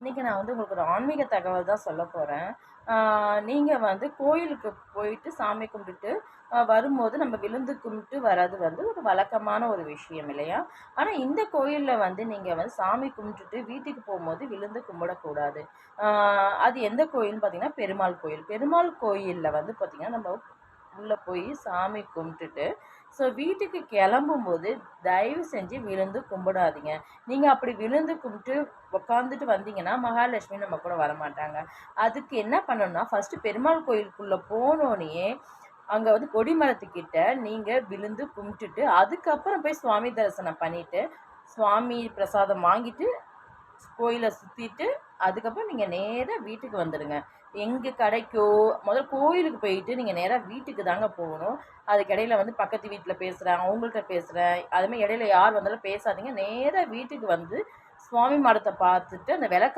இன்னைக்கு நான் வந்து உங்களுக்கு ஒரு ஆன்மீக தகவல் தான் சொல்ல போறேன். நீங்க வந்து கோயிலுக்கு போயிட்டு சாமி கும்பிட்டுட்டு வரும்போது நம்ம விழுந்து கும்பிட்டு வர்றது வந்து ஒரு வழக்கமான ஒரு விஷயம் இல்லையா? ஆனா இந்த கோயில்ல வந்து நீங்க வந்து சாமி கும்பிட்டுட்டு வீட்டுக்கு போம்போது விழுந்து கும்பிடக்கூடாது. ஆ அது எந்த கோயில்னு பார்த்தீங்கன்னா, பெருமாள் கோயில். பெருமாள் கோயில்ல வந்து பார்த்தீங்கன்னா, நம்ம உள்ள போய் சாமி கும்பிட்டுட்டு, வீட்டுக்கு கிளம்பும்போது தயவு செஞ்சு விழுந்து கும்பிடாதீங்க. நீங்க அப்படி விழுந்து கும்பிட்டு உட்காந்துட்டு வந்தீங்கன்னா, மகாலட்சுமி நம்ம கூட வரமாட்டாங்க. அதுக்கு என்ன பண்ணணும்னா, ஃபர்ஸ்ட்டு பெருமாள் கோயிலுக்குள்ள போனோனயே, அங்க வந்து கொடிமரத்துக்கிட்ட நீங்க விழுந்து கும்பிட்டுட்டு, அதுக்கப்புறம் போய் சுவாமி தரிசனம் பண்ணிட்டு, சுவாமி பிரசாதம் வாங்கிட்டு கோயில சுத்திட்டு, அதுக்கப்புறம் நீங்க நேரா வீட்டுக்கு வந்துடுங்க. எங்க கடைக்கோ முதல்ல கோயிலுக்கு போயிட்டு நீங்க நேரா வீட்டுக்கு தாங்க போகணும். அதுக்கு இடையில வந்து பக்கத்து வீட்ல பேசுறேன், அவங்கள்ட்ட பேசுறேன், அதுமாரி இடையில யார் வந்தாலும் பேசாதீங்க. நேரா வீட்டுக்கு வந்து சுவாமி மாடத்த பார்த்துட்டு, அந்த விளக்க